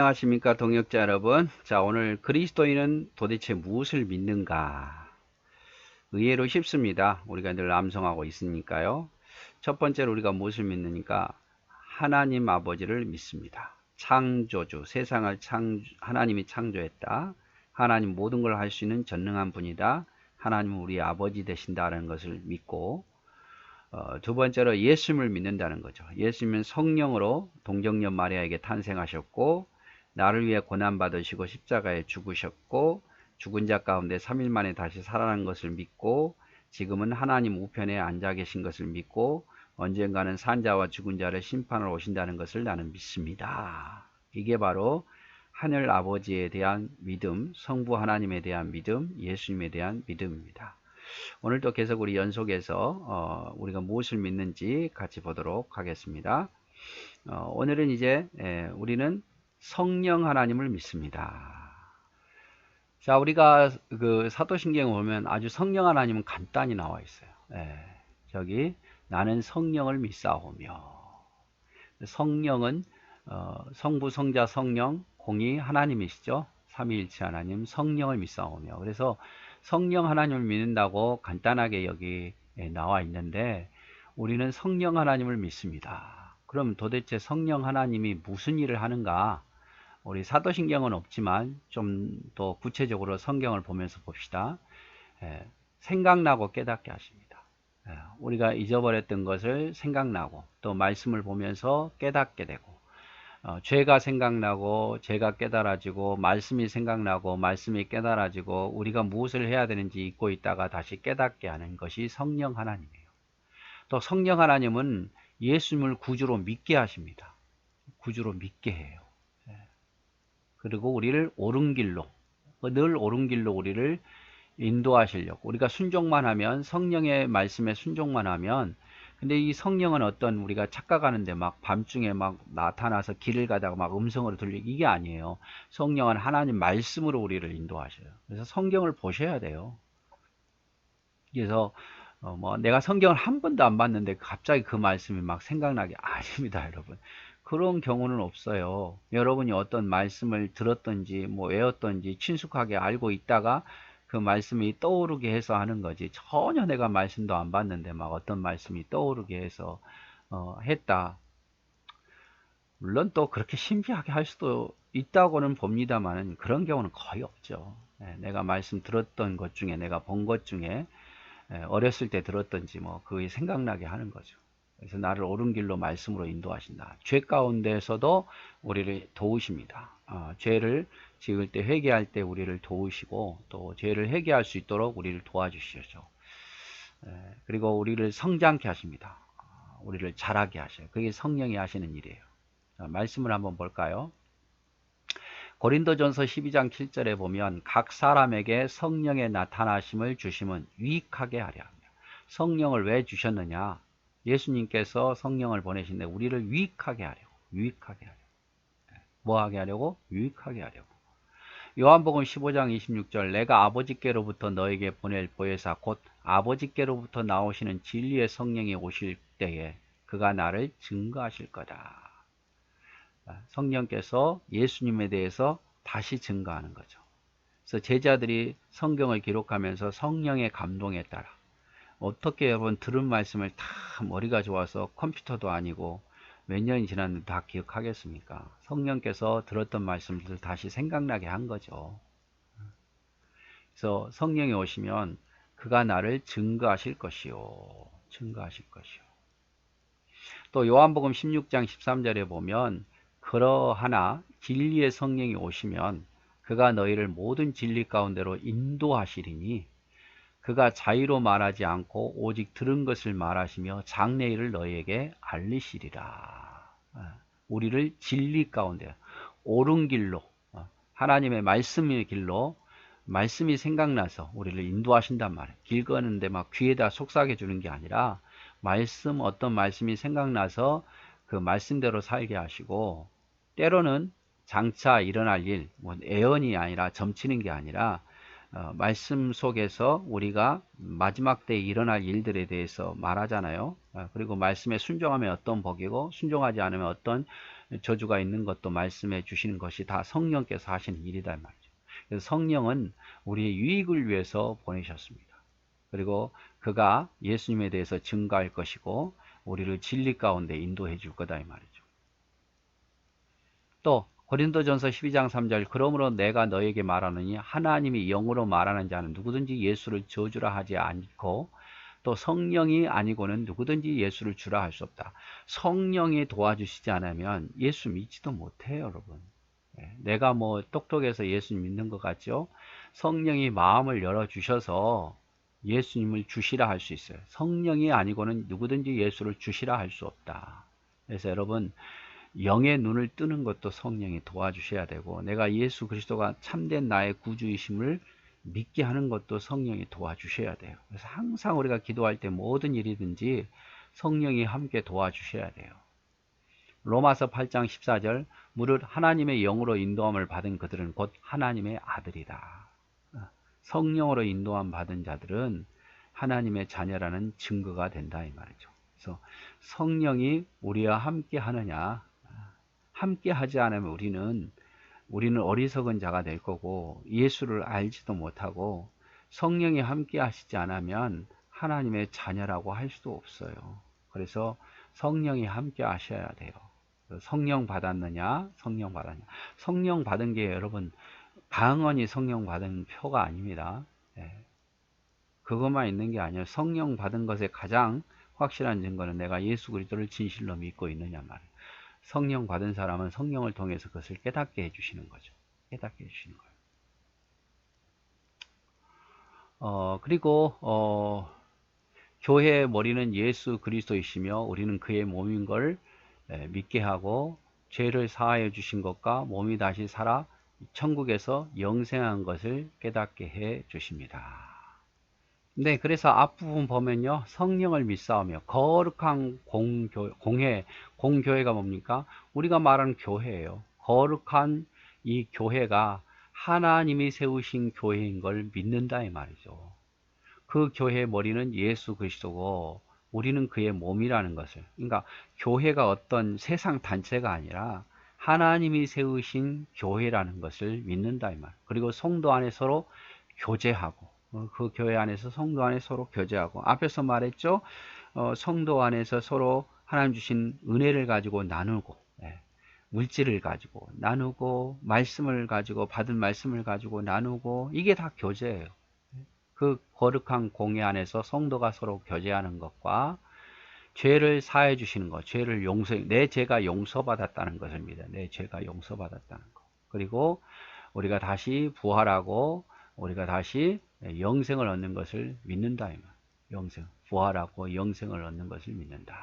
안녕하십니까 동역자 여러분. 자, 오늘 그리스도인은 도대체 무엇을 믿는가? 의외로 쉽습니다. 우리가 늘 암송하고 있으니까요. 첫 번째로 우리가 무엇을 믿느니까 하나님 아버지를 믿습니다. 창조주, 세상을 하나님이 창조했다. 하나님 모든 걸 할 수 있는 전능한 분이다. 하나님은 우리 아버지 되신다는 것을 믿고, 두 번째로 예수님을 믿는다는 거죠. 예수님은 성령으로 동정녀 마리아에게 탄생하셨고, 나를 위해 고난받으시고 십자가에 죽으셨고, 죽은 자 가운데 3일 만에 다시 살아난 것을 믿고, 지금은 하나님 우편에 앉아 계신 것을 믿고, 언젠가는 산자와 죽은 자를 심판하러 오신다는 것을 나는 믿습니다. 이게 바로 하늘 아버지에 대한 믿음, 성부 하나님에 대한 믿음, 예수님에 대한 믿음입니다. 오늘도 계속 우리 연속해서 우리가 무엇을 믿는지 같이 보도록 하겠습니다. 오늘은 이제 우리는 성령 하나님을 믿습니다. 자, 우리가 그 사도신경을 보면 아주 성령 하나님은 간단히 나와 있어요. 저기 나는 성령을 믿사오며, 성령은 성부 성자 성령 공이 하나님이시죠. 삼위일체 하나님 성령을 믿사오며, 그래서 성령 하나님을 믿는다고 간단하게 여기 나와 있는데, 우리는 성령 하나님을 믿습니다. 그럼 도대체 성령 하나님이 무슨 일을 하는가? 우리 사도신경은 없지만 좀 더 구체적으로 성경을 보면서 봅시다. 생각나고 깨닫게 하십니다. 우리가 잊어버렸던 것을 생각나고, 또 말씀을 보면서 깨닫게 되고, 죄가 생각나고 죄가 깨달아지고, 말씀이 생각나고 말씀이 깨달아지고, 우리가 무엇을 해야 되는지 잊고 있다가 다시 깨닫게 하는 것이 성령 하나님이에요. 또 성령 하나님은 예수님을 구주로 믿게 하십니다. 구주로 믿게 해요. 그리고 우리를 옳은 길로, 늘 옳은 길로 우리를 인도하시려고, 우리가 순종만 하면, 성령의 말씀에 순종만 하면, 근데 이 성령은 어떤, 우리가 착각하는데 막 밤중에 막 나타나서 길을 가다가 막 음성으로 들리고, 이게 아니에요. 성령은 하나님 말씀으로 우리를 인도하셔요. 그래서 성경을 보셔야 돼요. 그래서 뭐 내가 성경을 한 번도 안 봤는데 갑자기 그 말씀이 막 생각나게, 아닙니다, 여러분. 그런 경우는 없어요. 여러분이 어떤 말씀을 들었던지 뭐 외웠던지 친숙하게 알고 있다가 그 말씀이 떠오르게 해서 하는 거지, 전혀 내가 말씀도 안 봤는데 막 어떤 말씀이 떠오르게 해서 했다. 물론 또 그렇게 신비하게 할 수도 있다고는 봅니다만, 그런 경우는 거의 없죠. 내가 말씀 들었던 것 중에, 내가 본 것 중에 어렸을 때 들었던지 뭐 그게 생각나게 하는 거죠. 그래서 나를 옳은 길로 말씀으로 인도하신다. 죄 가운데서도 우리를 도우십니다. 죄를 지을 때, 회개할 때 우리를 도우시고, 또 죄를 회개할 수 있도록 우리를 도와주시죠. 그리고 우리를 성장케 하십니다. 우리를 자라게 하셔요. 그게 성령이 하시는 일이에요. 말씀을 한번 볼까요? 고린도전서 12장 7절에 보면, 각 사람에게 성령의 나타나심을 주심은 유익하게 하려 합니다. 성령을 왜 주셨느냐? 예수님께서 성령을 보내신데 우리를 유익하게 하려고, 유익하게 하려고. 뭐 하게 하려고? 유익하게 하려고. 요한복음 15장 26절, 내가 아버지께로부터 너에게 보낼 보혜사 곧 아버지께로부터 나오시는 진리의 성령이 오실 때에 그가 나를 증거하실 거다. 성령께서 예수님에 대해서 다시 증거하는 거죠. 그래서 제자들이 성경을 기록하면서 성령의 감동에 따라, 어떻게 여러분 들은 말씀을 다 머리가 좋아서 컴퓨터도 아니고 몇 년이 지났는데 다 기억하겠습니까? 성령께서 들었던 말씀들을 다시 생각나게 한 거죠. 그래서 성령이 오시면 그가 나를 증거하실 것이요, 증거하실 것이요. 또 요한복음 16장 13절에 보면, 그러하나 진리의 성령이 오시면 그가 너희를 모든 진리 가운데로 인도하시리니 그가 자의로 말하지 않고 오직 들은 것을 말하시며 장래일을 너희에게 알리시리라. 우리를 진리 가운데, 옳은 길로, 하나님의 말씀의 길로, 말씀이 생각나서 우리를 인도하신단 말이에요. 길 가는데 막 귀에다 속삭여 주는 게 아니라, 말씀, 어떤 말씀이 생각나서 그 말씀대로 살게 하시고, 때로는 장차 일어날 일, 뭐 애언이 아니라 점치는 게 아니라, 말씀 속에서 우리가 마지막 때에 일어날 일들에 대해서 말하잖아요. 그리고 말씀에 순종하면 어떤 복이고, 순종하지 않으면 어떤 저주가 있는 것도 말씀해 주시는 것이 다 성령께서 하시는 일이다 말이죠. 그래서 성령은 우리의 유익을 위해서 보내셨습니다. 그리고 그가 예수님에 대해서 증거할 것이고 우리를 진리 가운데 인도해 줄 거다 이 말이죠. 또 고린도전서 12장 3절 그러므로 내가 너에게 말하느니 하나님이 영으로 말하는 자는 누구든지 예수를 저주라 하지 않고 또 성령이 아니고는 누구든지 예수를 주라 할 수 없다. 성령이 도와주시지 않으면 예수 믿지도 못해요, 여러분. 내가 뭐 똑똑해서 예수 믿는 것 같죠? 성령이 마음을 열어주셔서 예수님을 주시라 할 수 있어요. 성령이 아니고는 누구든지 예수를 주시라 할 수 없다. 그래서 여러분, 영의 눈을 뜨는 것도 성령이 도와주셔야 되고, 내가 예수 그리스도가 참된 나의 구주이심을 믿게 하는 것도 성령이 도와주셔야 돼요. 그래서 항상 우리가 기도할 때 모든 일이든지 성령이 함께 도와주셔야 돼요. 로마서 8장 14절 무릇 하나님의 영으로 인도함을 받은 그들은 곧 하나님의 아들이다. 성령으로 인도함 받은 자들은 하나님의 자녀라는 증거가 된다 이 말이죠. 그래서 성령이 우리와 함께 하느냐, 함께 하지 않으면 우리는 어리석은 자가 될 거고 예수를 알지도 못하고 성령이 함께 하시지 않으면 하나님의 자녀라고 할 수도 없어요. 그래서 성령이 함께 하셔야 돼요. 성령 받았느냐? 성령 받았냐? 성령 받은 게 여러분 방언이 성령 받은 표가 아닙니다. 그것만 있는 게 아니에요. 성령 받은 것의 가장 확실한 증거는 내가 예수 그리스도를 진실로 믿고 있느냐 말이에요. 성령 받은 사람은 성령을 통해서 그것을 깨닫게 해주시는 거죠. 깨닫게 해주시는 거예요. 그리고 교회의 머리는 예수 그리스도이시며 우리는 그의 몸인 걸 믿게 하고 죄를 사하여 주신 것과 몸이 다시 살아 천국에서 영생한 것을 깨닫게 해 주십니다. 네, 그래서 앞부분 보면요. 성령을 믿사오며 거룩한 공교회가 뭡니까? 우리가 말하는 교회예요. 거룩한 이 교회가 하나님이 세우신 교회인 걸 믿는다 이 말이죠. 그 교회의 머리는 예수 그리스도고 우리는 그의 몸이라는 것을, 그러니까 교회가 어떤 세상 단체가 아니라 하나님이 세우신 교회라는 것을 믿는다 이 말. 그리고 성도 안에 서로 교제하고 그 교회 안에서 성도 안에 서로 교제하고 앞에서 말했죠. 성도 안에서 서로 하나님 주신 은혜를 가지고 나누고 물질을 가지고 나누고 말씀을 가지고 받은 말씀을 가지고 나누고 이게 다 교제예요. 그 거룩한 공회 안에서 성도가 서로 교제하는 것과 죄를 사해 주시는 것, 죄를 내 죄가 용서받았다는 것을 믿어요. 내 죄가 용서받았다는 것. 그리고 우리가 다시 부활하고 우리가 다시 영생을 얻는 것을 믿는다. 영생, 부활하고 영생을 얻는 것을 믿는다.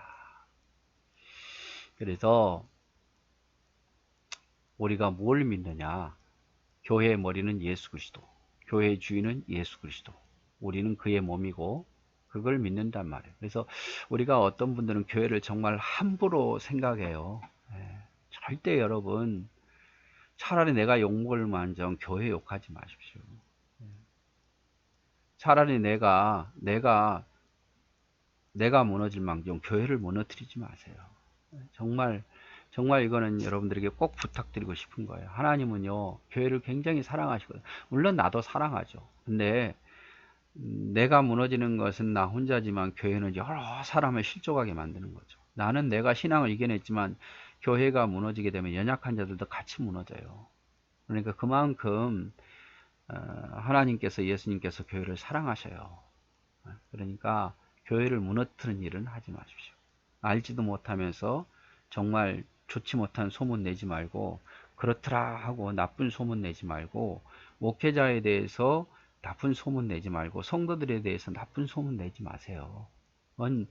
그래서 우리가 뭘 믿느냐? 교회의 머리는 예수 그리스도, 교회의 주인은 예수 그리스도. 우리는 그의 몸이고 그걸 믿는단 말이에요. 그래서 우리가 어떤 분들은 교회를 정말 함부로 생각해요. 절대 여러분 차라리 내가 욕먹을 만정 교회 욕하지 마십시오. 차라리 내가 무너질 망정 교회를 무너뜨리지 마세요. 정말 이거는 여러분들에게 꼭 부탁드리고 싶은 거예요. 하나님은요 교회를 굉장히 사랑하시거든요. 물론 나도 사랑하죠. 근데 내가 무너지는 것은 나 혼자지만 교회는 여러 사람을 실족하게 만드는 거죠. 나는 내가 신앙을 이겨냈지만 교회가 무너지게 되면 연약한 자들도 같이 무너져요. 그러니까 그만큼 하나님께서 예수님께서 교회를 사랑하셔요. 그러니까 교회를 무너뜨리는 일은 하지 마십시오. 알지도 못하면서 정말 좋지 못한 소문 내지 말고 그렇더라 하고 나쁜 소문 내지 말고 목회자에 대해서 나쁜 소문 내지 말고 성도들에 대해서 나쁜 소문 내지 마세요. 그건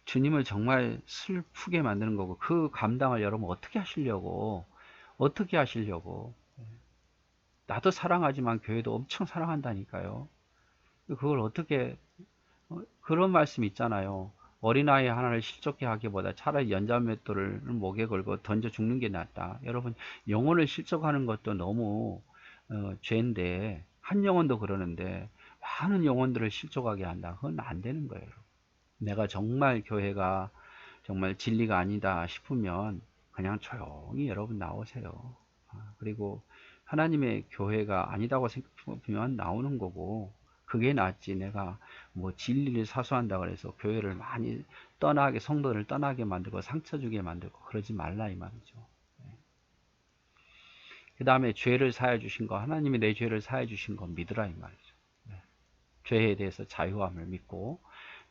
주님을 정말 슬프게 만드는 거고 그 감당을 여러분 어떻게 하시려고 나도 사랑하지만 교회도 엄청 사랑한다니까요. 그걸 어떻게 그런 말씀 있잖아요. 어린아이 하나를 실족해 하기보다 차라리 연자맷돌을 목에 걸고 던져 죽는 게 낫다. 여러분 영혼을 실족하는 것도 너무 죄인데 한 영혼도 그러는데 많은 영혼들을 실족하게 한다. 그건 안 되는 거예요. 내가 정말 교회가 정말 진리가 아니다 싶으면 그냥 조용히 여러분 나오세요. 그리고 하나님의 교회가 아니다고 생각하면 나오는 거고, 그게 낫지. 내가 뭐 진리를 사수한다 그래서 교회를 많이 떠나게, 성도를 떠나게 만들고 상처 주게 만들고 그러지 말라 이 말이죠. 그 다음에 죄를 사해 주신 거, 하나님이 내 죄를 사해 주신 거 믿으라 이 말이죠. 죄에 대해서 자유함을 믿고,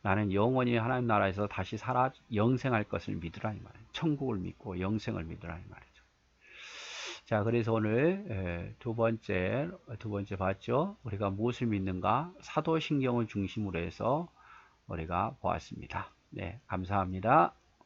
나는 영원히 하나님 나라에서 다시 살아 영생할 것을 믿으라 이 말이에요. 천국을 믿고 영생을 믿으라 이 말이죠. 자, 그래서 오늘 두 번째 봤죠. 우리가 무엇을 믿는가? 사도신경을 중심으로 해서 우리가 보았습니다. 네, 감사합니다.